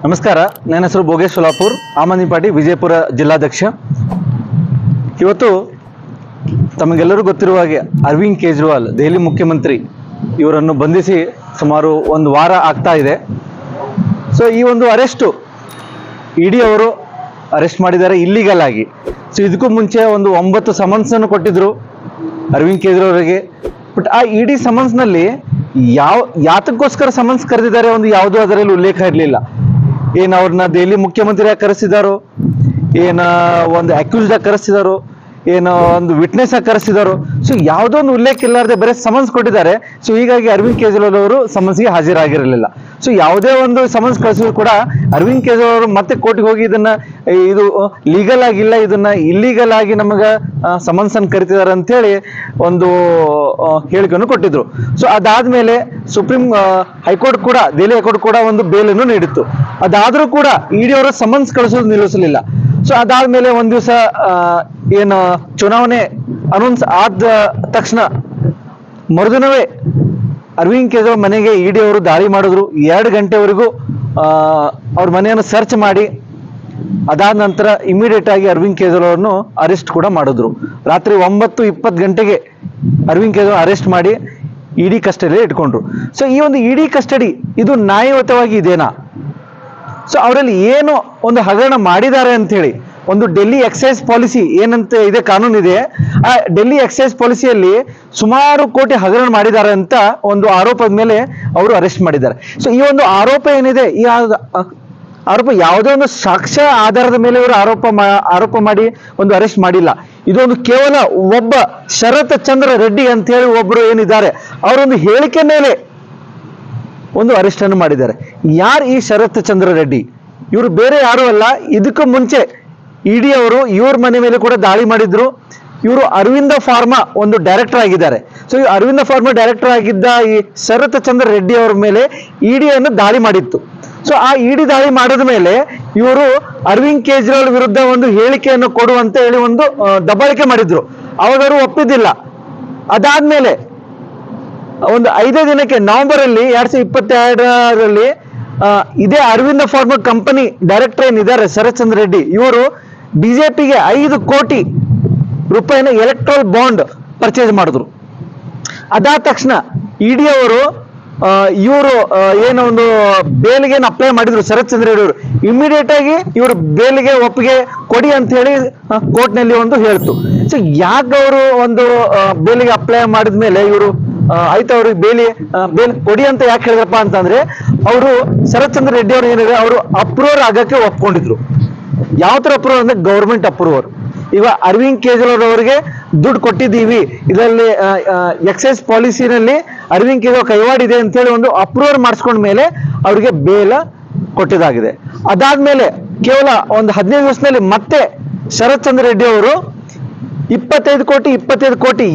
ನಮಸ್ಕಾರ, ನನ್ನ ಹೆಸರು ಭೋಗೇಶ್ ಸೋಲಾಪುರ್, ಆಮ್ ಆದ್ಮಿ ಪಾರ್ಟಿ ವಿಜಯಪುರ ಜಿಲ್ಲಾಧ್ಯಕ್ಷ. ಇವತ್ತು ತಮಗೆಲ್ಲರೂ ಗೊತ್ತಿರುವ ಹಾಗೆ ಅರವಿಂದ್ ಕೇಜ್ರಿವಾಲ್ ದೆಹಲಿ ಮುಖ್ಯಮಂತ್ರಿ ಇವರನ್ನು ಬಂಧಿಸಿ ಸುಮಾರು ಒಂದು ವಾರ ಆಗ್ತಾ ಇದೆ. ಸೊ ಈ ಒಂದು ಅರೆಸ್ಟು ಇಡಿ ಅವರು ಅರೆಸ್ಟ್ ಮಾಡಿದ್ದಾರೆ ಇಲ್ಲಿಗಲ್ ಆಗಿ. ಸೊ ಇದಕ್ಕೂ ಮುಂಚೆ ಒಂದು 9 ಸಮನ್ಸನ್ನು ಕೊಟ್ಟಿದ್ರು ಅರವಿಂದ್ ಕೇಜ್ರಿವಾಲ್ ಅವರಿಗೆ. ಬಟ್ ಆ ಇಡಿ ಸಮನ್ಸ್ನಲ್ಲಿ ಯಾತಕ್ಕೋಸ್ಕರ ಸಮನ್ಸ್ ಕರೆದಿದ್ದಾರೆ ಒಂದು ಯಾವುದೂ ಅದರಲ್ಲಿ ಉಲ್ಲೇಖ ಇರಲಿಲ್ಲ. ಏನು ಅವ್ರನ್ನ ದೆಹಲಿ ಮುಖ್ಯಮಂತ್ರಿಯಾಗಿ ಕರೆಸಿದಾರೋ, ಏನು ಒಂದು ಅಕ್ಯೂಸ್ಡ್ ಆಗಿ ಕರೆಸಿದಾರೋ, ಏನೋ ಒಂದು ವಿಟ್ನೆಸ್ ಆಗಿ ಕರೆಸಿದಾರೋ, ಸೊ ಯಾವುದೋ ಒಂದು ಉಲ್ಲೇಖ ಇಲ್ಲಾರದೆ ಬರೀ ಸಮನ್ಸ್ ಕೊಟ್ಟಿದ್ದಾರೆ. ಸೊ ಹೀಗಾಗಿ ಅರವಿಂದ್ ಕೇಜ್ರಿವಾಲ್ ಅವರು ಸಮನ್ಸ್ಗೆ ಹಾಜರಾಗಿರಲಿಲ್ಲ. ಸೊ ಯಾವುದೇ ಒಂದು ಸಮನ್ಸ್ ಕಳಿಸಿದ್ರು ಕೂಡ ಅರವಿಂದ್ ಕೇಜ್ರಿವಾಲ್ ಅವರು ಮತ್ತೆ ಕೋರ್ಟ್ಗೆ ಹೋಗಿ ಇದು ಲೀಗಲ್ ಆಗಿಲ್ಲ, ಇದನ್ನ ಇಲ್ಲೀಗಲ್ ಆಗಿ ನಮಗೆ ಸಮನ್ಸ್ ಅನ್ನು ಕರಿತಿದ್ದಾರೆ ಅಂತೇಳಿ ಒಂದು ಹೇಳಿಕೆಯನ್ನು ಕೊಟ್ಟಿದ್ರು. ಸೊ ಅದಾದ್ಮೇಲೆ ಸುಪ್ರೀಂ ಹೈಕೋರ್ಟ್ ಕೂಡ, ದೆಹಲಿ ಹೈಕೋರ್ಟ್ ಕೂಡ ಒಂದು ಬೇಲನ್ನು ನೀಡಿತ್ತು. ಅದಾದ್ರೂ ಕೂಡ ಇಡಿ ಅವರು ಸಮನ್ಸ್ ಕಳಿಸೋದು ನಿಲ್ಲಿಸಲಿಲ್ಲ. ಸೊ ಅದಾದ್ಮೇಲೆ ಒಂದ್ ದಿವಸ ಏನು ಚುನಾವಣೆ ಅನೌನ್ಸ್ ಆದ ತಕ್ಷಣ ಮರುದಿನವೇ ಅರವಿಂದ್ ಕೇಜ್ರಿವಾಲ್ ಮನೆಗೆ ಇಡಿ ಅವರು ದಾಳಿ ಮಾಡಿದ್ರು. 2 ಗಂಟೆವರೆಗೂ ಅವ್ರ ಮನೆಯನ್ನು ಸರ್ಚ್ ಮಾಡಿ ಅದಾದ ನಂತರ ಇಮಿಡಿಯೇಟ್ ಆಗಿ ಅರವಿಂದ್ ಕೇಜ್ರಿವಾಲ್ ಅವ್ರನ್ನು ಅರೆಸ್ಟ್ ಕೂಡ ಮಾಡಿದ್ರು. ರಾತ್ರಿ 9:20 ಗಂಟೆಗೆ ಅರವಿಂದ್ ಕೇಜ್ರಿವಾಲ್ ಅರೆಸ್ಟ್ ಮಾಡಿ ಇಡಿ ಕಸ್ಟಡಿಯಲ್ಲಿ ಇಟ್ಕೊಂಡ್ರು. ಸೊ ಈ ಒಂದು ಇಡಿ ಕಸ್ಟಡಿ ಇದು ನ್ಯಾಯಯುತವಾಗಿ ಇದೇನಾ? ಸೊ ಅವರಲ್ಲಿ ಏನು ಒಂದು ಹಗರಣ ಮಾಡಿದ್ದಾರೆ ಅಂತ ಹೇಳಿ ಒಂದು ಡೆಲ್ಲಿ ಎಕ್ಸೈಸ್ ಪಾಲಿಸಿ ಏನಂತ ಇದೆ, ಕಾನೂನು ಇದೆ. ಆ ಡೆಲ್ಲಿ ಎಕ್ಸೈಸ್ ಪಾಲಿಸಿಯಲ್ಲಿ ಸುಮಾರು ಕೋಟಿ ಹಗರಣ ಮಾಡಿದ್ದಾರೆ ಅಂತ ಒಂದು ಆರೋಪದ ಮೇಲೆ ಅವರು ಅರೆಸ್ಟ್ ಮಾಡಿದ್ದಾರೆ. ಸೊ ಈ ಒಂದು ಆರೋಪ ಏನಿದೆ, ಈ ಆರೋಪ ಯಾವುದೇ ಒಂದು ಸಾಕ್ಷ್ಯ ಆಧಾರದ ಮೇಲೆ ಇವರು ಆರೋಪ ಮಾಡಿ ಒಂದು ಅರೆಸ್ಟ್ ಮಾಡಿಲ್ಲ. ಇದೊಂದು ಕೇವಲ ಒಬ್ಬ ಶರತ್ ಚಂದ್ರ ರೆಡ್ಡಿ ಅಂತ ಹೇಳಿ ಒಬ್ರು ಏನಿದ್ದಾರೆ ಅವರೊಂದು ಹೇಳಿಕೆ ಮೇಲೆ ಒಂದು ಅರೆಸ್ಟ್ ಅನ್ನು ಮಾಡಿದ್ದಾರೆ. ಯಾರು ಈ ಶರತ್ ಚಂದ್ರ ರೆಡ್ಡಿ? ಇವರು ಬೇರೆ ಯಾರು ಅಲ್ಲ, ಇದಕ್ಕೂ ಮುಂಚೆ ಇಡಿ ಅವರು ಇವ್ರ ಮನೆ ಮೇಲೆ ಕೂಡ ದಾಳಿ ಮಾಡಿದ್ರು. ಇವರು ಅರವಿಂದ ಫಾರ್ಮಾ ಒಂದು ಡೈರೆಕ್ಟರ್ ಆಗಿದ್ದಾರೆ. ಸೊ ಈ ಅರವಿಂದ ಫಾರ್ಮಾ ಡೈರೆಕ್ಟರ್ ಆಗಿದ್ದ ಈ ಶರತ್ ಚಂದ್ರ ರೆಡ್ಡಿ ಅವ್ರ ಮೇಲೆ ಇಡಿಯನ್ನು ದಾಳಿ ಮಾಡಿತ್ತು. ಸೊ ಆ ಇಡಿ ದಾಳಿ ಮಾಡಿದ ಮೇಲೆ ಇವರು ಅರವಿಂದ್ ಕೇಜ್ರಿವಾಲ್ ವಿರುದ್ಧ ಒಂದು ಹೇಳಿಕೆಯನ್ನು ಕೊಡುವಂತ ಹೇಳಿ ಒಂದು ದಬ್ಬಾಳಿಕೆ ಮಾಡಿದ್ರು. ಅವಾಗ ಅವರು ಒಪ್ಪಿದ್ದಿಲ್ಲ. ಅದಾದ್ಮೇಲೆ ಒಂದು 5 ದಿನಕ್ಕೆ ನವೆಂಬರ್ ಅಲ್ಲಿ 2022ರಲ್ಲಿ ಇದೇ ಅರವಿಂದ ಫಾರ್ಮಾ ಕಂಪನಿ ಡೈರೆಕ್ಟರ್ ಏನಿದ್ದಾರೆ ಶರತ್ ಚಂದ್ರ ರೆಡ್ಡಿ, ಇವರು ಬಿಜೆಪಿಗೆ 5 ಕೋಟಿ ರೂಪಾಯಿನ ಎಲೆಕ್ಟ್ರಲ್ ಬಾಂಡ್ ಪರ್ಚೇಸ್ ಮಾಡಿದ್ರು. ಅದಾದ ತಕ್ಷಣ ಇಡಿ ಅವರು ಇವರು ಏನೋ ಒಂದು ಬೇಲ್ಗೆ ಅಪ್ಲೈ ಮಾಡಿದ್ರು ಶರತ್ ಚಂದ್ರ ರೆಡ್ಡಿ ಅವರು. ಇಮಿಡಿಯೇಟ್ ಆಗಿ ಇವರು ಬೇಲ್ಗೆ ಒಪ್ಪಿಗೆ ಕೊಡಿ ಅಂತ ಹೇಳಿ ಕೋರ್ಟ್ ನಲ್ಲಿ ಒಂದು ಹೇಳ್ತು. ಸೊ ಯಾಕೆ ಅವರು ಒಂದು ಬೇಲಿಗೆ ಅಪ್ಲೈ ಮಾಡಿದ ಮೇಲೆ ಇವರು ಆಯ್ತು ಅವ್ರಿಗೆ ಬೇಲ್ ಕೊಡಿ ಅಂತ ಯಾಕೆ ಹೇಳಿದ್ರಪ್ಪ ಅಂತಂದ್ರೆ, ಅವರು ಶರತ್ ಚಂದ್ರ ರೆಡ್ಡಿ ಅವರು ಏನಿದೆ ಅವರು ಅಪ್ರೂವರ್ ಆಗಕ್ಕೆ ಒಪ್ಕೊಂಡಿದ್ರು. ಯಾವ ತರ ಅಪ್ರೂವರ್ ಅಂದ್ರೆ ಗೌರ್ಮೆಂಟ್ ಅಪ್ರೂವರ್. ಈಗ ಅರವಿಂದ್ ಕೇಜ್ರಿವಾಲ್ ಅವರಿಗೆ ದುಡ್ಡು ಕೊಟ್ಟಿದ್ದೀವಿ, ಇದರಲ್ಲಿ ಎಕ್ಸೈಸ್ ಪಾಲಿಸಿನಲ್ಲಿ ಅರವಿಂದ್ ಕೇಜ್ರಿವಾಲ್ ಕೈವಾಡಿದೆ ಅಂತ ಹೇಳಿ ಒಂದು ಅಪ್ರೂವರ್ ಮಾಡಿಸ್ಕೊಂಡ ಮೇಲೆ ಅವರಿಗೆ ಬೇಲ ಕೊಟ್ಟಿದ್ದಾಗಿದೆ. ಅದಾದ್ಮೇಲೆ ಕೇವಲ ಒಂದು 15 ದಿವಸದಲ್ಲಿ ಮತ್ತೆ ಶರತ್ ಚಂದ್ರ ರೆಡ್ಡಿ ಅವರು 25 ಕೋಟಿ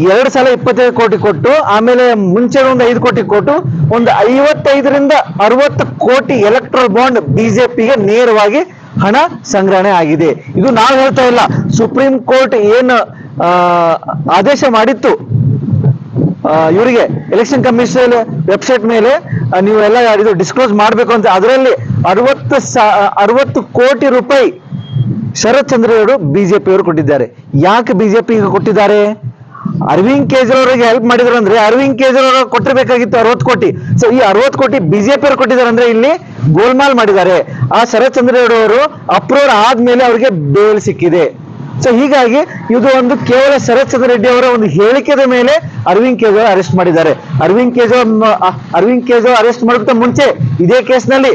2 ಸಲ 25 ಕೋಟಿ ಕೊಟ್ಟು, ಆಮೇಲೆ ಮುಂಚೆ ಒಂದು 5 ಕೋಟಿ ಕೊಟ್ಟು ಒಂದು 55ರಿಂದ 60 ಕೋಟಿ ಎಲೆಕ್ಟ್ರಲ್ ಬಾಂಡ್ ಬಿಜೆಪಿಗೆ ನೇರವಾಗಿ ಹಣ ಸಂಗ್ರಹಣೆ ಆಗಿದೆ. ಇದು ನಾವು ಹೇಳ್ತಾ ಇಲ್ಲ, ಸುಪ್ರೀಂ ಕೋರ್ಟ್ ಏನು ಆದೇಶ ಮಾಡಿತ್ತು ಇವರಿಗೆ ಎಲೆಕ್ಷನ್ ಕಮಿಷನ್ ವೆಬ್ಸೈಟ್ ಮೇಲೆ ನೀವೆಲ್ಲ ಇದು ಡಿಸ್ಕ್ಲೋಸ್ ಮಾಡಬೇಕು ಅಂತ, ಅದರಲ್ಲಿ 60 ಕೋಟಿ ರೂಪಾಯಿ ಶರತ್ ಚಂದ್ರ ಅವರು ಬಿಜೆಪಿ ಅವರು ಕೊಟ್ಟಿದ್ದಾರೆ. ಯಾಕೆ ಬಿಜೆಪಿ ಕೊಟ್ಟಿದ್ದಾರೆ? ಅರವಿಂದ್ ಕೇಜ್ರಿವಾಲ್ ಅವರಿಗೆ ಹೆಲ್ಪ್ ಮಾಡಿದ್ರು ಅಂದ್ರೆ ಅರವಿಂದ್ ಕೇಜ್ರಿವಾಲ್ ಅವರು ಕೊಟ್ಟಿರಬೇಕಾಗಿತ್ತು 60 ಕೋಟಿ. ಸೊ ಈ 60 ಕೋಟಿ ಬಿಜೆಪಿ ಅವರು ಕೊಟ್ಟಿದ್ದಾರೆ ಅಂದ್ರೆ ಇಲ್ಲಿ ಗೋಲ್ಮಾಲ್ ಮಾಡಿದ್ದಾರೆ. ಆ ಶರತ್ ಚಂದ್ರ ರೆಡ್ಡಿ ಅವರು ಅಪ್ರೂವರ್ ಆದ್ಮೇಲೆ ಅವರಿಗೆ ಬೇಲ್ ಸಿಕ್ಕಿದೆ. ಸೊ ಹೀಗಾಗಿ ಇದು ಒಂದು ಕೇವಲ ಶರತ್ ಚಂದ್ರ ರೆಡ್ಡಿ ಅವರ ಒಂದು ಹೇಳಿಕೆದ ಮೇಲೆ ಅರವಿಂದ್ ಕೇಜ್ರಿವಾಲ್ ಅರೆಸ್ಟ್ ಮಾಡಿದ್ದಾರೆ. ಅರವಿಂದ್ ಕೇಜ್ರಿವಾಲ್ ಅರೆಸ್ಟ್ ಮಾಡೋದಕ್ಕೆ ಮುಂಚೆ ಇದೇ ಕೇಸ್ನಲ್ಲಿ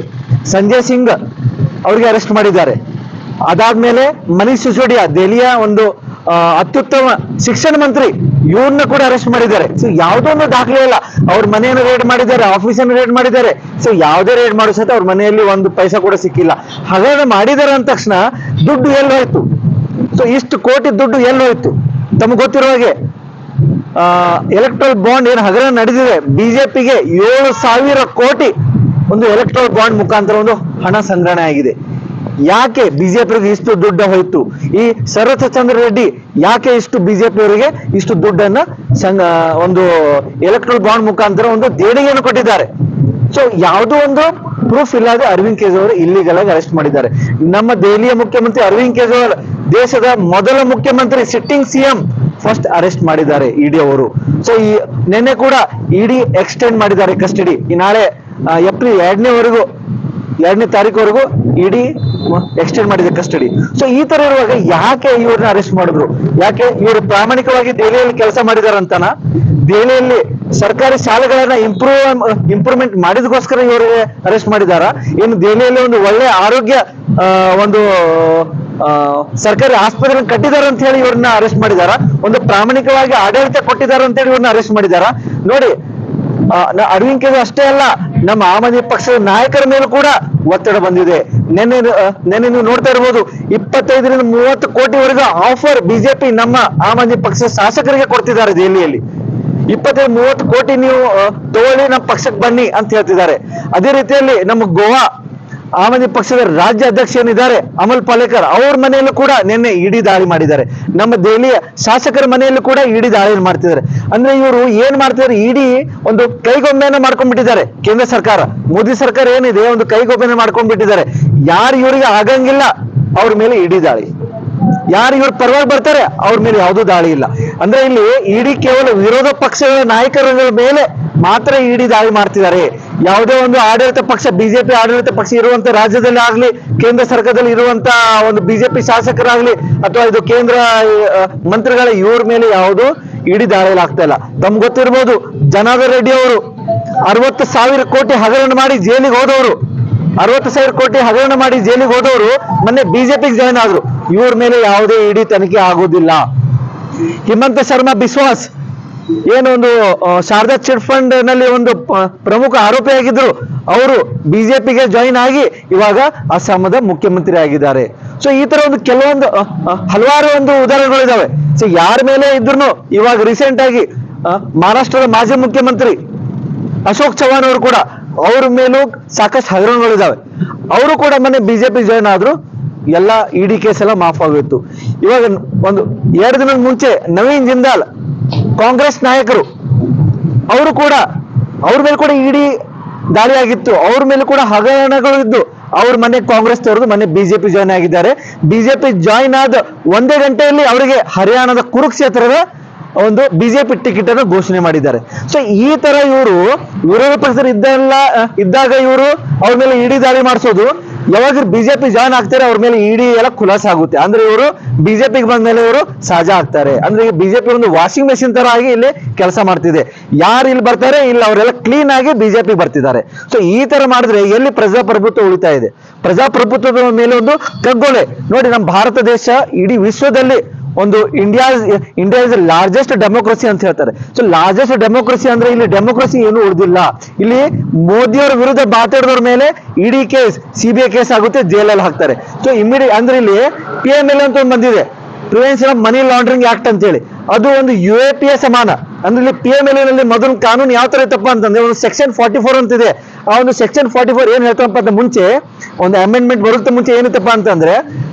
ಸಂಜಯ್ ಸಿಂಗ್ ಅವರಿಗೆ ಅರೆಸ್ಟ್ ಮಾಡಿದ್ದಾರೆ. ಅದಾದ್ಮೇಲೆ ಮನೀಶ್ ಸಿಸೋಡಿಯಾ, ದೆಹಲಿಯ ಒಂದು ಅತ್ಯುತ್ತಮ ಶಿಕ್ಷಣ ಮಂತ್ರಿ, ಇವ್ರನ್ನ ಕೂಡ ಅರೆಸ್ಟ್ ಮಾಡಿದ್ದಾರೆ. ಸೊ ಯಾವುದೋ ಒಂದು ದಾಖಲೆ ಇಲ್ಲ. ಅವ್ರ ಮನೆಯನ್ನು ರೇಡ್ ಮಾಡಿದ್ದಾರೆ, ಆಫೀಸನ್ನು ರೇಡ್ ಮಾಡಿದ್ದಾರೆ. ಸೊ ಯಾವುದೇ ರೇಡ್ ಮಾಡೋ ಸಹಿತ ಅವ್ರ ಮನೆಯಲ್ಲಿ ಒಂದು ಪೈಸಾ ಕೂಡ ಸಿಕ್ಕಿಲ್ಲ. ಹಗರಣ ಮಾಡಿದ್ದಾರೆ ಅಂದ ತಕ್ಷಣ ದುಡ್ಡು ಎಲ್ಲಿ ಹೋಯ್ತು? ಸೊ ಇಷ್ಟು ಕೋಟಿ ದುಡ್ಡು ಎಲ್ಲಿ ಹೋಯ್ತು? ತಮಗೆ ಗೊತ್ತಿರೋ ಹಾಗೆ ಎಲೆಕ್ಟ್ರಲ್ ಬಾಂಡ್ ಏನು ಹಗರಣ ನಡೆದಿದೆ, ಬಿಜೆಪಿಗೆ 7,000 ಕೋಟಿ ಒಂದು ಎಲೆಕ್ಟ್ರಲ್ ಬಾಂಡ್ ಮುಖಾಂತರ ಒಂದು ಹಣ ಸಂಗ್ರಹಣೆ ಆಗಿದೆ. ಯಾಕೆ ಬಿಜೆಪಿಯವರಿಗೆ ಇಷ್ಟು ದುಡ್ಡು ಹೋಯ್ತು? ಈ ಶರತ್ ಚಂದ್ರ ರೆಡ್ಡಿ ಯಾಕೆ ಇಷ್ಟು ಬಿಜೆಪಿಯವರಿಗೆ ಇಷ್ಟು ದುಡ್ಡನ್ನ ಒಂದು ಎಲೆಕ್ಟ್ರಲ್ ಬಾಂಡ್ ಮುಖಾಂತರ ಒಂದು ದೇಣಿಗೆಯನ್ನು ಕೊಟ್ಟಿದ್ದಾರೆ? ಸೊ ಯಾವುದೋ ಒಂದು ಪ್ರೂಫ್ ಇಲ್ಲದೆ ಅರವಿಂದ್ ಕೇಜ್ರಿವಾಲ್ ಇಲ್ಲಿಗಲ್ ಆಗಿ ಅರೆಸ್ಟ್ ಮಾಡಿದ್ದಾರೆ. ನಮ್ಮ ದೆಹಲಿಯ ಮುಖ್ಯಮಂತ್ರಿ ಅರವಿಂದ್ ಕೇಜ್ರಿವಾಲ್ ದೇಶದ ಮೊದಲ ಮುಖ್ಯಮಂತ್ರಿ ಸಿಟ್ಟಿಂಗ್ ಸಿಎಂ ಫಸ್ಟ್ ಅರೆಸ್ಟ್ ಮಾಡಿದ್ದಾರೆ ಇಡಿ ಅವರು. ಸೊ ಈ ನಿನ್ನೆ ಕೂಡ ಇಡಿ ಎಕ್ಸ್ಟೆಂಡ್ ಮಾಡಿದ್ದಾರೆ ಕಸ್ಟಡಿ. ಈ ನಾಳೆ ಏಪ್ರಿಲ್ 2ನೇ ತಾರೀಕುವರೆಗೂ ಇಡಿ ಎಕ್ಸ್ಟೆಂಡ್ ಮಾಡಿದೆ ಕಸ್ಟಡಿ. ಸೊ ಈ ತರ ಇರುವಾಗ ಯಾಕೆ ಇವ್ರನ್ನ ಅರೆಸ್ಟ್ ಮಾಡಿದ್ರು? ಯಾಕೆ ಇವರು ಪ್ರಾಮಾಣಿಕವಾಗಿ ದೆಹಲಿಯಲ್ಲಿ ಕೆಲಸ ಮಾಡಿದಾರಂತನ, ದೆಹಲಿಯಲ್ಲಿ ಸರ್ಕಾರಿ ಶಾಲೆಗಳನ್ನ ಇಂಪ್ರೂವ್ಮೆಂಟ್ ಮಾಡಿದಗೋಸ್ಕರ ಇವರಿಗೆ ಅರೆಸ್ಟ್ ಮಾಡಿದಾರ? ಇನ್ನು ದೆಹಲಿಯಲ್ಲಿ ಒಂದು ಒಳ್ಳೆ ಆರೋಗ್ಯ ಒಂದು ಸರ್ಕಾರಿ ಆಸ್ಪತ್ರೆ ಕಟ್ಟಿದಾರ ಅಂತ ಹೇಳಿ ಇವ್ರನ್ನ ಅರೆಸ್ಟ್ ಮಾಡಿದಾರ? ಒಂದು ಪ್ರಾಮಾಣಿಕವಾಗಿ ಆಡಳಿತ ಕೊಟ್ಟಿದ್ದಾರೆ ಅಂತ ಹೇಳಿ ಇವ್ರನ್ನ ಅರೆಸ್ಟ್ ಮಾಡಿದಾರ? ನೋಡಿ, ಅರವಿಂದ್ ಕೇಜ್ರಿವಾಲ್ ಅಷ್ಟೇ ಅಲ್ಲ, ನಮ್ಮ ಆಮ್ ಆದ್ಮಿ ಪಕ್ಷದ ನಾಯಕರ ಮೇಲೂ ಕೂಡ ಒತ್ತಡ ಬಂದಿದೆ. ನೆನ್ನೆ ನೀವು ನೋಡ್ತಾ ಇರ್ಬೋದು, 25ರಿಂದ 30 ಕೋಟಿವರೆಗೂ ಆಫರ್ ಬಿಜೆಪಿ ನಮ್ಮ ಆಮ್ ಆದ್ಮಿ ಪಕ್ಷದ ಶಾಸಕರಿಗೆ ಕೊಡ್ತಿದ್ದಾರೆ. ದೆಹಲಿಯಲ್ಲಿ 25-30 ಕೋಟಿ ನೀವು ತಗೊಳ್ಳಿ, ನಮ್ಮ ಪಕ್ಷಕ್ಕೆ ಬನ್ನಿ ಅಂತ ಹೇಳ್ತಿದ್ದಾರೆ. ಅದೇ ರೀತಿಯಲ್ಲಿ ನಮ್ಮ ಗೋವಾ ಆಮ್ ಆದ್ಮಿ ಪಕ್ಷದ ರಾಜ್ಯ ಅಧ್ಯಕ್ಷ ಏನಿದ್ದಾರೆ ಅಮಲ್ ಪಾಲೇಕರ್, ಅವ್ರ ಮನೆಯಲ್ಲೂ ಕೂಡ ನಿನ್ನೆ ಇಡಿ ದಾಳಿ ಮಾಡಿದ್ದಾರೆ. ನಮ್ಮ ದೆಹಲಿಯ ಶಾಸಕರ ಮನೆಯಲ್ಲೂ ಕೂಡ ಇಡಿ ದಾಳಿ ಮಾಡ್ತಿದ್ದಾರೆ. ಅಂದ್ರೆ ಇವರು ಏನ್ ಮಾಡ್ತಿದ್ದಾರೆ, ಇಡಿ ಒಂದು ಕೈಗೊಂಬೆಯನ್ನ ಮಾಡ್ಕೊಂಡ್ಬಿಟ್ಟಿದ್ದಾರೆ. ಕೇಂದ್ರ ಸರ್ಕಾರ, ಮೋದಿ ಸರ್ಕಾರ ಏನಿದೆ, ಒಂದು ಕೈಗೊಂಬೆನ ಮಾಡ್ಕೊಂಡ್ಬಿಟ್ಟಿದ್ದಾರೆ. ಯಾರು ಇವರಿಗೆ ಆಗಂಗಿಲ್ಲ ಅವ್ರ ಮೇಲೆ ಇಡಿ ದಾಳಿ, ಯಾರು ಇವ್ರ ಪರವಾಗಿ ಬರ್ತಾರೆ ಅವ್ರ ಮೇಲೆ ಯಾವುದೂ ದಾಳಿ ಇಲ್ಲ. ಅಂದ್ರೆ ಇಲ್ಲಿ ಇಡಿ ಕೇವಲ ವಿರೋಧ ಪಕ್ಷಗಳ ನಾಯಕರ ಮೇಲೆ ಮಾತ್ರ ಇಡಿ ದಾಳಿ ಮಾಡ್ತಿದ್ದಾರೆ. ಯಾವುದೇ ಒಂದು ಆಡಳಿತ ಪಕ್ಷ, ಬಿಜೆಪಿ ಆಡಳಿತ ಪಕ್ಷ ಇರುವಂತ ರಾಜ್ಯದಲ್ಲಿ ಆಗ್ಲಿ, ಕೇಂದ್ರ ಸರ್ಕಾರದಲ್ಲಿ ಇರುವಂತ ಒಂದು ಬಿಜೆಪಿ ಶಾಸಕರಾಗ್ಲಿ, ಅಥವಾ ಇದು ಕೇಂದ್ರ ಮಂತ್ರಿಗಳ ಇವ್ರ ಮೇಲೆ ಯಾವುದು ಇಡಿ ದಾಳಿ ಆಗ್ತಾ ಇಲ್ಲ. ತಮ್ಗೆ ಗೊತ್ತಿರ್ಬೋದು, ಜನಾರ್ದನ್ ರೆಡ್ಡಿ ಅವರು 60,000 ಕೋಟಿ ಹಗರಣ ಮಾಡಿ ಜೈಲಿಗೆ ಹೋದವರು, 60,000 ಕೋಟಿ ಹಗರಣ ಮಾಡಿ ಜೈಲಿಗೆ ಹೋದವರು ಮೊನ್ನೆ ಬಿಜೆಪಿಗೆ ಜಾಯ್ನ್ ಆದ್ರು. ಇವ್ರ ಮೇಲೆ ಯಾವುದೇ ಇಡಿ ತನಿಖೆ ಆಗೋದಿಲ್ಲ. ಹಿಮಂತ ಶರ್ಮಾ ಬಿಸ್ವಾಸ್ ಏನೊಂದು ಶಾರದಾ ಚಿಟ್ ಫಂಡ್ ನಲ್ಲಿ ಒಂದು ಪ್ರಮುಖ ಆರೋಪಿಯಾಗಿದ್ರು, ಅವರು ಬಿಜೆಪಿಗೆ ಜಾಯಿನ್ ಆಗಿ ಇವಾಗ ಅಸ್ಸಾಮದ ಮುಖ್ಯಮಂತ್ರಿ ಆಗಿದ್ದಾರೆ. ಸೊ ಈ ತರ ಒಂದು ಕೆಲವೊಂದು ಹಲವಾರು ಒಂದು ಉದಾಹರಣೆಗಳಿದಾವೆ. ಸೊ ಯಾರ ಮೇಲೆ ಇದ್ರು, ಇವಾಗ ರೀಸೆಂಟ್ ಆಗಿ ಮಹಾರಾಷ್ಟ್ರದ ಮಾಜಿ ಮುಖ್ಯಮಂತ್ರಿ ಅಶೋಕ್ ಚವ್ಹಾಣ್ ಅವರು ಕೂಡ, ಅವ್ರ ಮೇಲೂ ಸಾಕಷ್ಟು ಹಗರಣಗಳಿದಾವೆ. ಅವರು ಕೂಡ ಮೊನ್ನೆ ಬಿಜೆಪಿ ಜಾಯಿನ್ ಆದ್ರು, ಎಲ್ಲ ಇಡಿ ಕೇಸ್ ಎಲ್ಲ ಮಾಫ್ ಆಗೋಯ್ತು. ಇವಾಗ ಒಂದು 2 ದಿನದ ಮುಂಚೆ ನವೀನ್ ಜಿಂದಾಲ್ ಕಾಂಗ್ರೆಸ್ ನಾಯಕರು, ಅವರು ಕೂಡ, ಅವ್ರ ಮೇಲೆ ಕೂಡ ಇಡಿ ದಾಳಿ ಆಗಿತ್ತು, ಅವ್ರ ಮೇಲೆ ಕೂಡ ಹಗರಣಗಳು ಇದ್ದು, ಅವ್ರ ಮನೆ ಕಾಂಗ್ರೆಸ್ ತೋರಿದು ಮೊನ್ನೆ ಬಿಜೆಪಿ ಜಾಯ್ನ್ ಆಗಿದ್ದಾರೆ. ಬಿಜೆಪಿ ಜಾಯ್ನ್ ಆದ 1 ಗಂಟೆಯಲ್ಲಿ ಅವರಿಗೆ ಹರಿಯಾಣದ ಕುರುಕ್ಷೇತ್ರದ ಒಂದು ಬಿಜೆಪಿ ಟಿಕೆಟ್ ಅನ್ನು ಘೋಷಣೆ ಮಾಡಿದ್ದಾರೆ. ಸೊ ಈ ತರ ಇವರು ವಿರೋಧ ಪಕ್ಷದಲ್ಲಿ ಇದ್ದಾಗ ಇವರು ಅವ್ರ ಮೇಲೆ ಇಡಿ ದಾಳಿ ಮಾಡಿಸೋದು, ಯಾವಾಗ ಬಿಜೆಪಿ ಜಾಯ್ನ್ ಆಗ್ತಾರೆ ಅವ್ರ ಮೇಲೆ ಇಡಿ ಎಲ್ಲ ಖುಲಾಸ ಆಗುತ್ತೆ. ಅಂದ್ರೆ ಇವರು ಬಿಜೆಪಿಗೆ ಬಂದ ಮೇಲೆ ಇವರು ಸಹಜ ಆಗ್ತಾರೆ. ಅಂದ್ರೆ ಈಗ ಬಿಜೆಪಿ ಒಂದು ವಾಷಿಂಗ್ ಮೆಷಿನ್ ತರ ಆಗಿ ಇಲ್ಲಿ ಕೆಲಸ ಮಾಡ್ತಿದೆ. ಯಾರು ಇಲ್ಲಿ ಬರ್ತಾರೆ, ಇಲ್ಲಿ ಅವರೆಲ್ಲ ಕ್ಲೀನ್ ಆಗಿ ಬಿಜೆಪಿ ಬರ್ತಿದ್ದಾರೆ. ಸೊ ಈ ತರ ಮಾಡಿದ್ರೆ ಎಲ್ಲಿ ಪ್ರಜಾಪ್ರಭುತ್ವ ಉಳಿತಾ ಇದೆ? ಪ್ರಜಾಪ್ರಭುತ್ವದ ಮೇಲೆ ಒಂದು ಕಗ್ಗೊಲೆ. ನೋಡಿ, ನಮ್ಮ ಭಾರತ ದೇಶ ಇಡೀ ವಿಶ್ವದಲ್ಲಿ ಒಂದು ಇಂಡಿಯಾ ಇಸ್ ಲಾರ್ಜೆಸ್ಟ್ ಡೆಮೋಕ್ರಸಿ ಅಂತ ಹೇಳ್ತಾರೆ. ಸೊ ಲಾರ್ಜೆಸ್ಟ್ ಡೆಮೋಕ್ರಸಿ ಅಂದ್ರೆ ಇಲ್ಲಿ ಡೆಮೋಕ್ರಸಿ ಏನು ಉಳಿದಿಲ್ಲ. ಇಲ್ಲಿ ಮೋದಿಯವರ ವಿರುದ್ಧ ಮಾತಾಡಿದವ್ರ ಮೇಲೆ ಇಡಿ ಕೇಸ್, ಸಿಬಿಐ ಕೇಸ್ ಆಗುತ್ತೆ, ಜೈಲಲ್ಲಿ ಹಾಕ್ತಾರೆ. ಸೊ ಇಮಿಡಿಯೇಟ್ ಅಂದ್ರೆ ಇಲ್ಲಿ PMLA ಅಂತ ಒಂದು ಬಂದಿದೆ, prevention of money laundering act ಅಂತ ಹೇಳಿ. ಅದು ಒಂದು UAPA ಸಮಾನ. ಅಂದ್ರೆ ಇಲ್ಲಿ PMLA ನಲ್ಲಿ ಮೊದಲು ಕಾನೂನು ಯಾವ ತರ ಇತ್ತಪ್ಪ ಅಂತಂದ್ರೆ, ಒಂದು ಸೆಕ್ಷನ್ 44 ಅಂತಿದೆ. ಆ ಒಂದು ಸೆಕ್ಷನ್ 44 ಏನ್ ಹೇಳ್ತಪ್ಪ ಅಂತ, ಮುಂಚೆ ಒಂದು ಅಮೆಂಡ್ಮೆಂಟ್ ಬರುತ್ತೆ ಮುಂಚೆ ಏನಿತ್ತಪ್ಪ ಅಂತಂದ್ರೆ,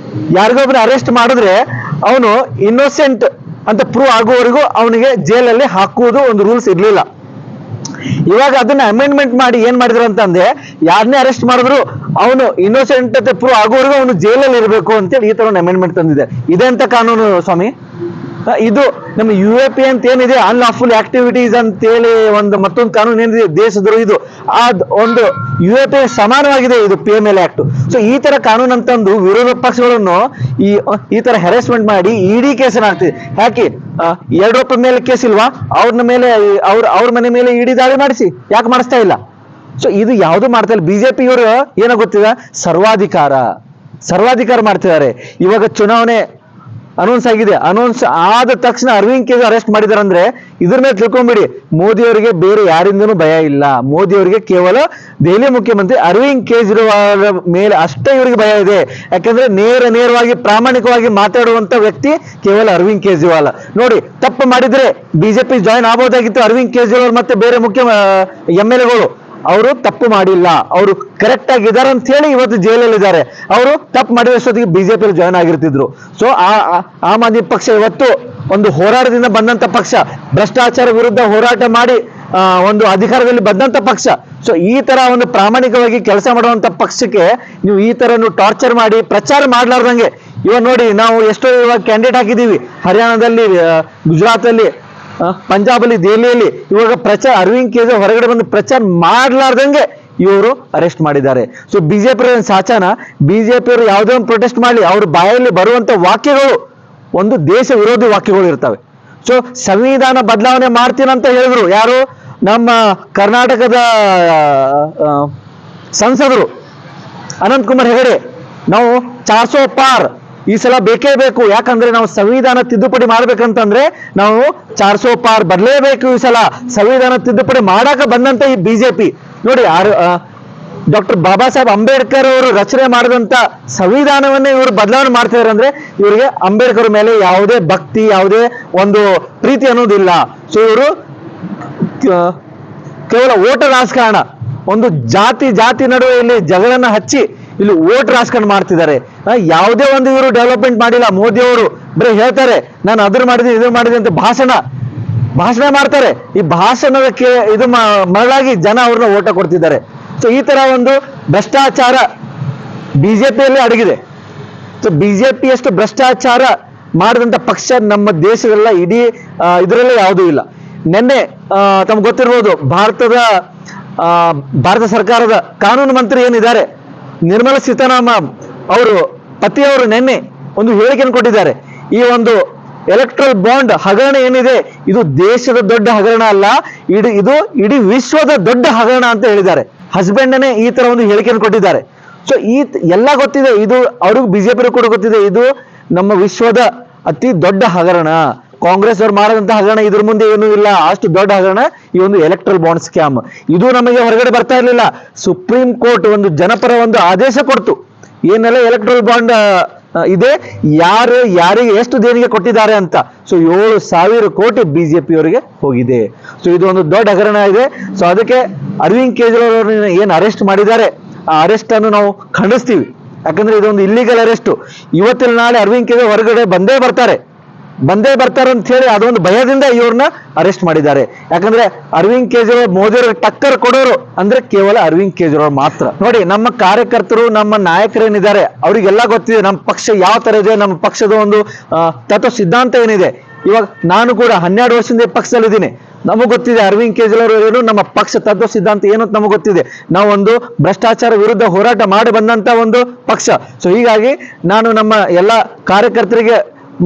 ಯಾರಿಗೊಬ್ಬರು ಅರೆಸ್ಟ್ ಮಾಡಿದ್ರೆ ಅವನು ಇನ್ನೋಸೆಂಟ್ ಅಂತ ಪ್ರೂವ್ ಆಗುವವರೆಗೂ ಅವನಿಗೆ ಜೈಲಲ್ಲಿ ಹಾಕುವುದು ಒಂದು ರೂಲ್ಸ್ ಇರ್ಲಿಲ್ಲ. ಇವಾಗ ಅದನ್ನ ಅಮೆಂಡ್ಮೆಂಟ್ ಮಾಡಿ ಏನ್ ಮಾಡಿದ್ರು ಅಂತಂದ್ರೆ, ಯಾರನ್ನೇ ಅರೆಸ್ಟ್ ಮಾಡಿದ್ರು ಅವನು ಇನ್ನೋಸೆಂಟ್ ಅಂತ ಪ್ರೂವ್ ಆಗುವವರೆಗೂ ಅವನು ಜೈಲಲ್ಲಿ ಇರಬೇಕು ಅಂತೇಳಿ ಈ ತರ ಒಂದು ಅಮೆಂಡ್ಮೆಂಟ್ ತಂದಿದೆ. ಇದೆಂತ ಕಾನೂನು ಸ್ವಾಮಿ? ಇದು ನಮ್ಮ UAP ಅಂತ ಏನಿದೆ, ಅನ್ಲಾಫುಲ್ ಆಕ್ಟಿವಿಟೀಸ್ ಅಂತೇಳಿ ಒಂದು ಮತ್ತೊಂದು ಕಾನೂನು ಏನಿದೆ ದೇಶದ್ರೋಹ, ಇದು ಒಂದು UAP ಸಮಾನವಾಗಿದೆ ಇದು PMLA ಆಕ್ಟ್. ಸೊ ಈ ತರ ಕಾನೂನು ಅಂತಂದು ವಿರೋಧ ಪಕ್ಷಗಳನ್ನು ಈ ತರ ಹೆರಾಸ್ಮೆಂಟ್ ಮಾಡಿ ಇಡಿ ಕೇಸನ್ನ ಹಾಕ್ತಿದೆ. ಯಾಕೆ ಯಡಿಯೂರಪ್ಪ ಮೇಲೆ ಕೇಸ್ ಇಲ್ವಾ? ಅವ್ರ ಮೇಲೆ ಅವ್ರ ಮನೆ ಮೇಲೆ ಇಡಿ ದಾಳಿ ಮಾಡಿಸಿ ಯಾಕೆ ಮಾಡಿಸ್ತಾ ಇಲ್ಲ? ಸೊ ಇದು ಯಾವುದು ಮಾಡ್ತಾ ಇಲ್ಲ. ಬಿಜೆಪಿ ಇವರು ಏನೋ ಗೊತ್ತಿದೆ, ಸರ್ವಾಧಿಕಾರ ಮಾಡ್ತಿದ್ದಾರೆ. ಇವಾಗ ಚುನಾವಣೆ ಅನೌನ್ಸ್ ಆಗಿದೆ. ಅನೌನ್ಸ್ ಆದ ತಕ್ಷಣ ಅರವಿಂದ್ ಕೇಜ್ರಿವಾಲ್ ಅರೆಸ್ಟ್ ಮಾಡಿದಾರೆ ಅಂದ್ರೆ ಇದ್ರ ಮೇಲೆ ತಿಳ್ಕೊಂಡ್ಬಿಡಿ, ಮೋದಿ ಅವರಿಗೆ ಬೇರೆ ಯಾರಿಂದನೂ ಭಯ ಇಲ್ಲ. ಮೋದಿ ಅವರಿಗೆ ಕೇವಲ ದೆಹಲಿ ಮುಖ್ಯಮಂತ್ರಿ ಅರವಿಂದ್ ಕೇಜ್ರಿವಾಲ್ ಮೇಲೆ ಅಷ್ಟೇ ಇವರಿಗೆ ಭಯ ಇದೆ. ಯಾಕಂದ್ರೆ ನೇರವಾಗಿ ಪ್ರಾಮಾಣಿಕವಾಗಿ ಮಾತಾಡುವಂತ ವ್ಯಕ್ತಿ ಕೇವಲ ಅರವಿಂದ್ ಕೇಜ್ರಿವಾಲ್. ನೋಡಿ, ತಪ್ಪು ಮಾಡಿದ್ರೆ ಬಿಜೆಪಿ ಜಾಯಿನ್ ಆಗಬಹುದಾಗಿತ್ತು ಅರವಿಂದ್ ಕೇಜ್ರಿವಾಲ್ ಮತ್ತೆ ಬೇರೆ ಮುಖ್ಯ MLAಗಳು. ಅವರು ತಪ್ಪು ಮಾಡಿಲ್ಲ, ಅವರು ಕರೆಕ್ಟ್ ಆಗಿದ್ದಾರೆ ಅಂತ ಹೇಳಿ ಇವತ್ತು ಜೈಲಲ್ಲಿ ಇದ್ದಾರೆ. ಅವರು ತಪ್ಪು ಮಾಡಿದಷ್ಟೊತ್ತಿಗೆ ಬಿಜೆಪಿ ಜಾಯ್ನ್ ಆಗಿರ್ತಿದ್ರು. ಸೊ ಆಮ್ ಆದ್ಮಿ ಪಕ್ಷ ಇವತ್ತು ಒಂದು ಹೋರಾಟದಿಂದ ಬಂದಂತ ಪಕ್ಷ, ಭ್ರಷ್ಟಾಚಾರ ವಿರುದ್ಧ ಹೋರಾಟ ಮಾಡಿ ಒಂದು ಅಧಿಕಾರದಲ್ಲಿ ಬಂದಂತ ಪಕ್ಷ. ಸೊ ಈ ತರ ಒಂದು ಪ್ರಾಮಾಣಿಕವಾಗಿ ಕೆಲಸ ಮಾಡುವಂತ ಪಕ್ಷಕ್ಕೆ ನೀವು ಈ ತರ ಟಾರ್ಚರ್ ಮಾಡಿ ಪ್ರಚಾರ ಮಾಡ್ಲಾರ್ದಂಗೆ, ಇವಾಗ ನೋಡಿ ನಾವು ಎಷ್ಟೋ ಇವಾಗ ಕ್ಯಾಂಡಿಡೇಟ್ ಹಾಕಿದೀವಿ, ಹರಿಯಾಣದಲ್ಲಿ, ಗುಜರಾತ್ ಅಲ್ಲಿ, ಪಂಜಾಬ್ ಅಲ್ಲಿ, ದೆಹಲಿಯಲ್ಲಿ. ಇವಾಗ ಪ್ರಚಾರ ಅರವಿಂದ್ ಕೇಜ್ರಿವಾಲ್ ಹೊರಗಡೆ ಬಂದು ಪ್ರಚಾರ ಮಾಡ್ಲಾರ್ದಂಗೆ ಇವರು ಅರೆಸ್ಟ್ ಮಾಡಿದ್ದಾರೆ. ಸೊ ಬಿಜೆಪಿ ಸಾಚನ, ಬಿಜೆಪಿಯವರು ಯಾವುದೇ ಒಂದು ಪ್ರೊಟೆಸ್ಟ್ ಮಾಡಲಿ, ಅವ್ರ ಬಾಯಲ್ಲಿ ಬರುವಂತ ವಾಕ್ಯಗಳು ಒಂದು ದೇಶ ವಿರೋಧಿ ವಾಕ್ಯಗಳು ಇರ್ತವೆ. ಸೊ ಸಂವಿಧಾನ ಬದಲಾವಣೆ ಮಾಡ್ತೀನಂತ ಹೇಳಿದ್ರು ಯಾರು? ನಮ್ಮ ಕರ್ನಾಟಕದ ಸಂಸದರು ಅನಂತ್ ಕುಮಾರ್ ಹೆಗಡೆ. ನಾವು 400 ಪಾರ್ ಈ ಸಲ ಬೇಕೇ ಬೇಕು, ಯಾಕಂದ್ರೆ ನಾವು ಸಂವಿಧಾನ ತಿದ್ದುಪಡಿ ಮಾಡ್ಬೇಕಂತಂದ್ರೆ ನಾವು 400 ಪಾರ್ ಬರಲೇಬೇಕು ಈ ಸಲ. ಸಂವಿಧಾನ ತಿದ್ದುಪಡಿ ಮಾಡಾಕ ಬಂದಂತ ಈ ಬಿಜೆಪಿ ನೋಡಿ, ಡಾಕ್ಟರ್ ಬಾಬಾ ಸಾಹೇಬ್ ಅಂಬೇಡ್ಕರ್ ಅವರು ರಚನೆ ಮಾಡಿದಂತ ಸಂವಿಧಾನವನ್ನೇ ಇವರು ಬದಲಾವಣೆ ಮಾಡ್ತಿದ್ದಾರೆ ಅಂದ್ರೆ ಇವರಿಗೆ ಅಂಬೇಡ್ಕರ್ ಮೇಲೆ ಯಾವುದೇ ಭಕ್ತಿ, ಯಾವುದೇ ಒಂದು ಪ್ರೀತಿ ಅನ್ನೋದಿಲ್ಲ. ಸೊ ಇವರು ಕೇವಲ ಓಟ ರಾಜಕಾರಣ, ಒಂದು ಜಾತಿ ನಡುವೆ ಇಲ್ಲಿ ಜಗಳನ್ನ ಹಚ್ಚಿ ಇಲ್ಲಿ ಓಟ್ ರಾಜಕಾರಣ ಮಾಡ್ತಿದ್ದಾರೆ. ಯಾವುದೇ ಒಂದು ಇವರು ಡೆವಲಪ್ಮೆಂಟ್ ಮಾಡಿಲ್ಲ. ಮೋದಿ ಅವರು ಬರೀ ಹೇಳ್ತಾರೆ ನಾನು ಅದ್ರ ಮಾಡಿದೆ ಇದ್ರ ಮಾಡಿದೆ ಅಂತ ಭಾಷಣ ಮಾಡ್ತಾರೆ. ಈ ಭಾಷಣಕ್ಕೆ ಇದು ಮರಳಾಗಿ ಜನ ಅವ್ರನ್ನ ಓಟ ಕೊಡ್ತಿದ್ದಾರೆ. ಸೊ ಈ ತರ ಒಂದು ಭ್ರಷ್ಟಾಚಾರ ಬಿಜೆಪಿಯಲ್ಲಿ ಅಡಗಿದೆ. ಸೊ ಬಿಜೆಪಿಯಷ್ಟು ಭ್ರಷ್ಟಾಚಾರ ಮಾಡಿದಂತ ಪಕ್ಷ ನಮ್ಮ ದೇಶದಲ್ಲ, ಇಡೀ ಇದರಲ್ಲೇ ಯಾವುದೂ ಇಲ್ಲ. ನಿನ್ನೆ ತಮ್ಗೆ ಗೊತ್ತಿರ್ಬೋದು, ಭಾರತ ಸರ್ಕಾರದ ಕಾನೂನು ಮಂತ್ರಿ ಏನಿದ್ದಾರೆ ನಿರ್ಮಲಾ ಸೀತಾರಾಮನ್ ಅವರು ಪತಿಯವರು ನಿನ್ನೆ ಒಂದು ಹೇಳಿಕೆಯನ್ನು ಕೊಟ್ಟಿದ್ದಾರೆ. ಈ ಒಂದು ಎಲೆಕ್ಟ್ರಲ್ ಬಾಂಡ್ ಹಗರಣ ಏನಿದೆ ಇದು ದೇಶದ ದೊಡ್ಡ ಹಗರಣ ಅಲ್ಲ, ಇದು ಇಡೀ ವಿಶ್ವದ ದೊಡ್ಡ ಹಗರಣ ಅಂತ ಹೇಳಿದ್ದಾರೆ. ಹಸ್ಬೆಂಡ್ನೇ ಈ ತರ ಒಂದು ಹೇಳಿಕೆಯನ್ನು ಕೊಟ್ಟಿದ್ದಾರೆ. ಸೊ ಎಲ್ಲ ಗೊತ್ತಿದೆ, ಇದು ಅವ್ರಿಗೂ ಬಿಜೆಪಿ ಕೂಡ ಗೊತ್ತಿದೆ, ಇದು ನಮ್ಮ ವಿಶ್ವದ ಅತಿ ದೊಡ್ಡ ಹಗರಣ. ಕಾಂಗ್ರೆಸ್ ಅವ್ರು ಮಾಡಿದಂತ ಹಗರಣ ಇದ್ರ ಮುಂದೆ ಏನೂ ಇಲ್ಲ, ಅಷ್ಟು ದೊಡ್ಡ ಹಗರಣ ಈ ಒಂದು ಎಲೆಕ್ಟ್ರಲ್ ಬಾಂಡ್ ಸ್ಕ್ಯಾಮ್. ಇದು ನಮಗೆ ಹೊರಗಡೆ ಬರ್ತಾ ಇರಲಿಲ್ಲ. ಸುಪ್ರೀಂ ಕೋರ್ಟ್ ಒಂದು ಜನಪರ ಒಂದು ಆದೇಶ ಕೊಡ್ತು, ಏನೆಲ್ಲ ಎಲೆಕ್ಟ್ರಲ್ ಬಾಂಡ್ ಇದೆ, ಯಾರಿಗೆ ಎಷ್ಟು ದೇಣಿಗೆ ಕೊಟ್ಟಿದ್ದಾರೆ ಅಂತ. ಸೊ 7,000 ಕೋಟಿ ಬಿಜೆಪಿ ಅವರಿಗೆ ಹೋಗಿದೆ. ಸೊ ಇದು ಒಂದು ದೊಡ್ಡ ಹಗರಣ ಇದೆ. ಸೊ ಅದಕ್ಕೆ ಅರವಿಂದ್ ಕೇಜ್ರಿವಾಲ್ ಅವರನ್ನ ಏನು ಅರೆಸ್ಟ್ ಮಾಡಿದ್ದಾರೆ ಆ ಅರೆಸ್ಟ್ ಅನ್ನು ನಾವು ಖಂಡಿಸ್ತೀವಿ. ಯಾಕಂದ್ರೆ ಇದೊಂದು ಇಲ್ಲಿಗಲ್ ಅರೆಸ್ಟ್. ಇವತ್ತಿನ ನಾಳೆ ಅರವಿಂದ್ ಕೇಜ್ರಿವಾಲ್ ಹೊರಗಡೆ ಬಂದೇ ಬರ್ತಾರೆ ಅಂತ ಹೇಳಿ ಅದೊಂದು ಭಯದಿಂದ ಇವ್ರನ್ನ ಅರೆಸ್ಟ್ ಮಾಡಿದ್ದಾರೆ. ಯಾಕಂದ್ರೆ ಅರವಿಂದ್ ಕೇಜ್ರಿವಾಲ್ ಮೋದಿಯವ್ರಿಗೆ ಟಕ್ಕರ್ ಕೊಡೋರು ಅಂದ್ರೆ ಕೇವಲ ಅರವಿಂದ್ ಕೇಜ್ರಿವಾಲ್ ಮಾತ್ರ. ನೋಡಿ, ನಮ್ಮ ಕಾರ್ಯಕರ್ತರು, ನಮ್ಮ ನಾಯಕರೇನಿದ್ದಾರೆ ಅವರಿಗೆಲ್ಲ ಗೊತ್ತಿದೆ ನಮ್ಮ ಪಕ್ಷ ಯಾವ ತರ ಇದೆ, ನಮ್ಮ ಪಕ್ಷದ ಒಂದು ತತ್ವ ಸಿದ್ಧಾಂತ ಏನಿದೆ. ಇವಾಗ ನಾನು ಕೂಡ 12 ವರ್ಷದಿಂದ ಪಕ್ಷದಲ್ಲಿದ್ದೀನಿ. ನಮಗೆ ಗೊತ್ತಿದೆ ಅರವಿಂದ್ ಕೇಜ್ರಿವಾಲ್ ಏನು, ನಮ್ಮ ಪಕ್ಷ ತತ್ವ ಸಿದ್ಧಾಂತ ಏನು ಅಂತ ನಮಗೆ ಗೊತ್ತಿದೆ. ನಾವು ಒಂದು ಭ್ರಷ್ಟಾಚಾರ ವಿರುದ್ಧ ಹೋರಾಟ ಮಾಡಿ ಬಂದಂತ ಒಂದು ಪಕ್ಷ. ಸೊ ಹೀಗಾಗಿ ನಾನು ನಮ್ಮ ಎಲ್ಲ ಕಾರ್ಯಕರ್ತರಿಗೆ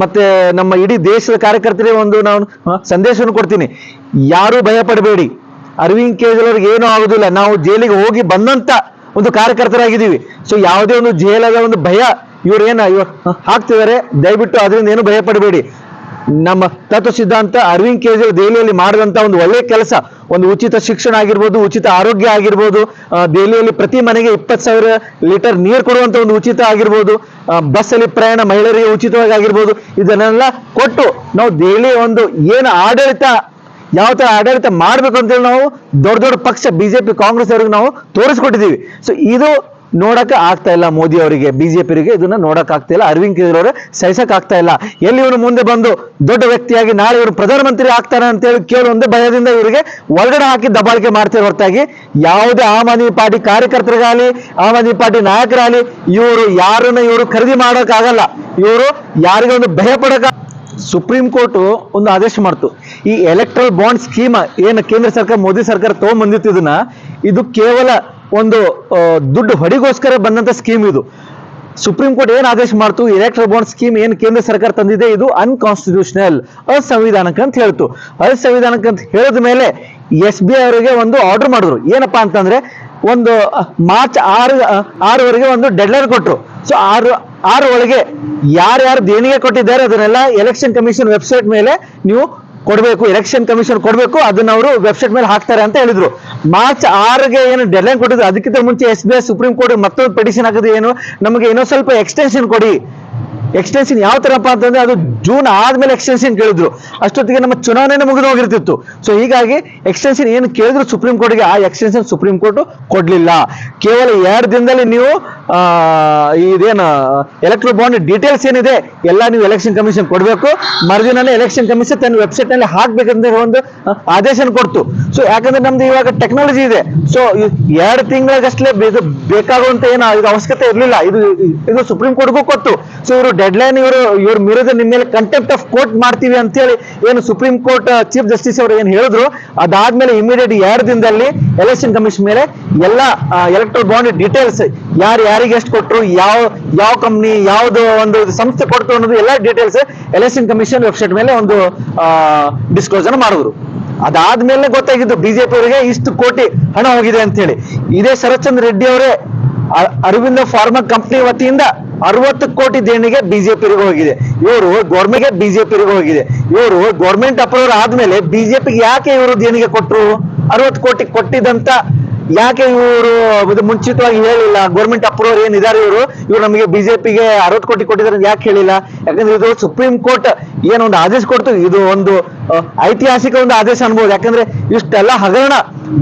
ಮತ್ತೆ ನಮ್ಮ ಇಡೀ ದೇಶದ ಕಾರ್ಯಕರ್ತರಿಗೆ ಒಂದು ನಾನು ಸಂದೇಶವನ್ನು ಕೊಡ್ತೀನಿ. ಯಾರು ಭಯ ಪಡಬೇಡಿ, ಅರವಿಂದ್ ಕೇಜ್ರಿವಾಲ್ಗೆ ಏನೂ ಆಗುದಿಲ್ಲ. ನಾವು ಜೈಲಿಗೆ ಹೋಗಿ ಬಂದಂತ ಒಂದು ಕಾರ್ಯಕರ್ತರಾಗಿದ್ದೀವಿ. ಸೊ ಯಾವುದೇ ಒಂದು ಜೈಲದ ಒಂದು ಭಯ ಇವ್ರು ಹಾಕ್ತಿದ್ದಾರೆ, ದಯವಿಟ್ಟು ಅದರಿಂದ ಏನು ಭಯ ಪಡಬೇಡಿ. ನಮ್ಮ ತತ್ವ ಸಿದ್ಧಾಂತ ಅರವಿಂದ್ ಕೇಜ್ರಿವಾಲ್ ದೆಹಲಿಯಲ್ಲಿ ಮಾಡಿದಂತ ಒಂದು ಒಳ್ಳೆಯ ಕೆಲಸ, ಒಂದು ಉಚಿತ ಶಿಕ್ಷಣ ಆಗಿರ್ಬೋದು, ಉಚಿತ ಆರೋಗ್ಯ ಆಗಿರ್ಬೋದು, ದೆಹಲಿಯಲ್ಲಿ ಪ್ರತಿ ಮನೆಗೆ 20,000 ಲೀಟರ್ ನೀರು ಕೊಡುವಂತ ಒಂದು ಉಚಿತ ಆಗಿರ್ಬೋದು, ಬಸ್ ಅಲ್ಲಿ ಪ್ರಯಾಣ ಮಹಿಳೆಯರಿಗೆ ಉಚಿತವಾಗಿ ಆಗಿರ್ಬೋದು, ಇದನ್ನೆಲ್ಲ ಕೊಟ್ಟು ನಾವು ದೆಹಲಿ ಒಂದು ಏನು ಆಡಳಿತ, ಯಾವ ತರ ಆಡಳಿತ ಮಾಡ್ಬೇಕು ಅಂತೇಳಿ ನಾವು ದೊಡ್ಡ ಪಕ್ಷ ಬಿಜೆಪಿ ಕಾಂಗ್ರೆಸ್ ಅವರಿಗೆ ನಾವು ತೋರಿಸ್ಕೊಟ್ಟಿದ್ದೀವಿ. ಸೊ ಇದು ನೋಡಕ್ಕೆ ಆಗ್ತಾ ಇಲ್ಲ ಮೋದಿ ಅವರಿಗೆ, ಬಿಜೆಪಿಯವರಿಗೆ ಇದನ್ನ ನೋಡಕ್ ಆಗ್ತಾ ಇಲ್ಲ, ಅರವಿಂದ್ ಕೇಜ್ರಿವಾಲ್ ಸಹಿಸಕ್ ಆಗ್ತಾ ಇಲ್ಲ. ಎಲ್ಲಿ ಇವನು ಮುಂದೆ ಬಂದು ದೊಡ್ಡ ವ್ಯಕ್ತಿಯಾಗಿ ನಾಳೆ ಇವರು ಪ್ರಧಾನಮಂತ್ರಿ ಆಗ್ತಾನೆ ಅಂತೇಳಿ ಕೇವಲ ಒಂದೇ ಭಯದಿಂದ ಇವರಿಗೆ ಒಳಗಡೆ ಹಾಕಿ ದಬ್ಬಾಳಿಕೆ ಮಾಡ್ತಿರೋ ಹೊರತಾಗಿ ಯಾವುದೇ ಆಮ್ ಆದ್ಮಿ ಪಾರ್ಟಿ ಕಾರ್ಯಕರ್ತರಿಗಾಗಲಿ, ಆಮ್ ಆದ್ಮಿ ಪಾರ್ಟಿ ನಾಯಕರಾಗಲಿ ಇವರು ಖರೀದಿ ಮಾಡೋಕ್ ಆಗಲ್ಲ. ಇವರು ಯಾರಿಗೆ ಒಂದು ಭಯ ಪಡಕ. ಸುಪ್ರೀಂ ಕೋರ್ಟ್ ಒಂದು ಆದೇಶ ಮಾಡ್ತು, ಈ ಎಲೆಕ್ಟ್ರಲ್ ಬಾಂಡ್ ಸ್ಕೀಮ್ ಏನು ಕೇಂದ್ರ ಸರ್ಕಾರ ಮೋದಿ ಸರ್ಕಾರ ತಗೊಂಡ್ಬಂದಿತ್ತು, ಇದು ಕೇವಲ ಒಂದು ದುಡ್ಡು ಹೊಡಿಗೋಸ್ಕರ ಬಂದಂತ ಸ್ಕೀಮ್. ಇದು ಸುಪ್ರೀಂ ಕೋರ್ಟ್ ಏನ್ ಆದೇಶ ಮಾಡ್ತು, ಎಲೆಕ್ಟ್ರಲ್ ಬಾಂಡ್ ಸ್ಕೀಮ್ ಏನು ಕೇಂದ್ರ ಸರ್ಕಾರ ತಂದಿದೆ ಇದು ಅನ್ಕಾನ್ಸ್ಟಿಟ್ಯೂಷನಲ್, ಅಸಂವಿಧಾನಿಕ ಅಂತ ಹೇಳ್ತು. ಅಸಂವಿಧಾನಿಕ ಅಂತ ಹೇಳಿದ ಮೇಲೆ SBI ಅವರಿಗೆ ಒಂದು ಆರ್ಡರ್ ಮಾಡಿದ್ರು. ಏನಪ್ಪಾ ಅಂತಂದ್ರೆ ಒಂದು ಮಾರ್ಚ್ 6 ಒಂದು ಡೆಡ್ಲೈನ್ ಕೊಟ್ಟರು. ಸೊ 6 ಒಳಗೆ ಯಾರ್ಯಾರು ದೇಣಿಗೆ ಕೊಟ್ಟಿದ್ದಾರೆ ಅದನ್ನೆಲ್ಲ ಎಲೆಕ್ಷನ್ ಕಮಿಷನ್ ವೆಬ್ಸೈಟ್ ಮೇಲೆ ನೀವು ಕೊಡಬೇಕು, ಎಲೆಕ್ಷನ್ ಕಮಿಷನ್ ಕೊಡಬೇಕು, ಅದನ್ನ ಅವರು ವೆಬ್ಸೈಟ್ ಮೇಲೆ ಹಾಕ್ತಾರೆ ಅಂತ ಹೇಳಿದ್ರು. ಮಾರ್ಚ್ 6ಗೆ ಏನು ಡೆಡ್ಲೈನ್ ಕೊಟ್ಟಿದ್ರು, ಅದಕ್ಕಿಂತ ಮುಂಚೆ SBI ಸುಪ್ರೀಂ ಕೋರ್ಟ್ ಮತ್ತೊಂದು ಪಿಟಿಷನ್ ಹಾಕಿದ್ರು, ಏನು ನಮಗೆ ಇನ್ನೂ ಸ್ವಲ್ಪ ಎಕ್ಸ್ಟೆನ್ಷನ್ ಕೊಡಿ, ಎಕ್ಸ್ಟೆನ್ಷನ್ ಯಾವ ತರಪ್ಪ ಅಂತಂದ್ರೆ ಅದು ಜೂನ್ ಆದ್ಮೇಲೆ ಎಕ್ಸ್ಟೆನ್ಷನ್ ಕೇಳಿದ್ರು, ಅಷ್ಟೊತ್ತಿಗೆ ನಮ್ಮ ಚುನಾವಣೆ ಮುಗಿದು ಹೋಗಿರ್ತಿತ್ತು. ಸೊ ಹೀಗಾಗಿ ಎಕ್ಸ್ಟೆನ್ಷನ್ ಏನು ಕೇಳಿದ್ರು ಸುಪ್ರೀಂ ಕೋರ್ಟ್ಗೆ, ಆ ಎಕ್ಸ್ಟೆನ್ಷನ್ ಸುಪ್ರೀಂ ಕೋರ್ಟ್ ಕೊಡ್ಲಿಲ್ಲ. ಕೇವಲ 2 ದಿನದಲ್ಲಿ ನೀವು ಇದೇನು ಎಲೆಕ್ಟ್ರಲ್ ಬಾಂಡ್ ಡೀಟೇಲ್ಸ್ ಏನಿದೆ ಎಲ್ಲ ನೀವು ಎಲೆಕ್ಷನ್ ಕಮಿಷನ್ ಕೊಡಬೇಕು. ಮರುದಿನನೇ ಎಲೆಕ್ಷನ್ ಕಮಿಷನ್ ತನ್ನ ವೆಬ್ಸೈಟ್ ನಲ್ಲಿ ಹಾಕ್ಬೇಕಂತ ಒಂದು ಆದೇಶ ಕೊಡ್ತು. ಸೊ ಯಾಕಂದ್ರೆ ನಮ್ದು ಇವಾಗ ಟೆಕ್ನಾಲಜಿ ಇದೆ. ಸೊ 2 ತಿಂಗಳಿಗಷ್ಟೇ ಬೇಕಾಗುವಂತ ಏನು ಇದು ಅವಶ್ಯಕತೆ ಇರಲಿಲ್ಲ. ಇದು ಸುಪ್ರೀಂ ಕೋರ್ಟ್ಗೂ ಕೊಟ್ಟು. ಸೊ ಇವರು ಡೆಡ್ ಲೈನ್ ಇವ್ರ ವಿರುದ್ಧ ನಿಮ್ಮ ಮೇಲೆ ಕಂಟೆಂಪ್ಟ್ ಆಫ್ ಕೋರ್ಟ್ ಮಾಡ್ತೀವಿ ಅಂತ ಹೇಳಿ ಏನು ಸುಪ್ರೀಂ ಕೋರ್ಟ್ ಚೀಫ್ ಜಸ್ಟಿಸ್ ಅವರು ಏನು ಹೇಳಿದ್ರು, ಅದಾದ್ಮೇಲೆ ಇಮಿಡಿಯೇಟ್ 2 ದಿನದಲ್ಲಿ ಎಲೆಕ್ಷನ್ ಕಮಿಷನ್ ಮೇಲೆ ಎಲ್ಲ ಎಲೆಕ್ಟ್ರಲ್ ಬಾಂಡ್ ಡೀಟೇಲ್ಸ್ ಯಾರಿಗೆ ಎಷ್ಟು ಕೊಟ್ಟರು, ಯಾವ ಕಂಪ್ನಿ ಯಾವ್ದು ಒಂದು ಸಂಸ್ಥೆ ಕೊಡ್ತು ಅನ್ನೋದು ಎಲ್ಲ ಡೀಟೇಲ್ಸ್ ಎಲೆಕ್ಷನ್ ಕಮಿಷನ್ ವೆಬ್ಸೈಟ್ ಮೇಲೆ ಒಂದು ಡಿಸ್ಕ್ಲೋಸರ್ ಮಾಡಿದ್ರು. ಅದಾದ್ಮೇಲೆ ಗೊತ್ತಾಗಿದ್ದು ಬಿಜೆಪಿ ಅವರಿಗೆ ಇಷ್ಟು ಕೋಟಿ ಹಣ ಹೋಗಿದೆ ಅಂತ ಹೇಳಿ. ಇದೇ ಶರತ್ ಚಂದ್ರ ರೆಡ್ಡಿ ಅವರೇ ಅರವಿಂದ ಫಾರ್ಮಾ ಕಂಪನಿ ವತಿಯಿಂದ 60 ಕೋಟಿ ದೇಣಿಗೆ ಬಿಜೆಪಿಗೆ ಹೋಗಿದೆ. ಇವರು ಗೌರ್ಮೆಂಟ್ಗೆ ಬಿಜೆಪಿಗೆ ಹೋಗಿದೆ. ಇವರು ಗೌರ್ಮೆಂಟ್ ಅಪ್ರೂವಲ್ ಆದ್ಮೇಲೆ ಬಿಜೆಪಿಗೆ ಯಾಕೆ ಇವರು ದೇಣಿಗೆ ಕೊಟ್ಟರು? 60 ಕೋಟಿ ಕೊಟ್ಟಿದ್ದಂತ ಯಾಕೆ ಇವರು ಮುಂಚಿತವಾಗಿ ಹೇಳಿಲ್ಲ? ಗೌರ್ಮೆಂಟ್ ಅಪ್ರೂವಲ್ ಏನಿದ್ದಾರೆ ಇವರು ನಮಗೆ ಬಿಜೆಪಿಗೆ 60 ಕೋಟಿ ಕೊಟ್ಟಿದ್ದಾರೆ ಯಾಕೆ ಹೇಳಿಲ್ಲ? ಯಾಕಂದ್ರೆ ಇದು ಸುಪ್ರೀಂ ಕೋರ್ಟ್ ಏನೊಂದು ಆದೇಶ ಕೊಡ್ತು, ಇದು ಒಂದು ಐತಿಹಾಸಿಕ ಒಂದು ಆದೇಶ ಅನ್ಬೋದು. ಯಾಕಂದ್ರೆ ಇಷ್ಟೆಲ್ಲ ಹಗರಣ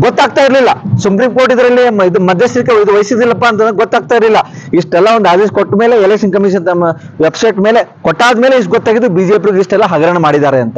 ಗೊತ್ತಾಗ್ತಾ ಇರ್ಲಿಲ್ಲ. ಸುಪ್ರೀಂ ಕೋರ್ಟ್ ಇದರಲ್ಲಿ ಇದು ಮಧ್ಯಸ್ಥಿಕೆ ಇದು ವಹಿಸಿದಿಲ್ಲಪ್ಪ ಅಂತ ಗೊತ್ತಾಗ್ತಾ ಇರಲಿಲ್ಲ. ಇಷ್ಟೆಲ್ಲ ಒಂದು ಆದೇಶ ಕೊಟ್ಟ ಮೇಲೆ ಎಲೆಕ್ಷನ್ ಕಮಿಷನ್ ತಮ್ಮ ವೆಬ್ಸೈಟ್ ಮೇಲೆ ಕೊಟ್ಟಾದ್ಮೇಲೆ ಇಷ್ಟು ಗೊತ್ತಾಗಿದ್ದು ಬಿಜೆಪಿ ಇಷ್ಟೆಲ್ಲ ಹಗರಣ ಮಾಡಿದ್ದಾರೆ ಅಂತ.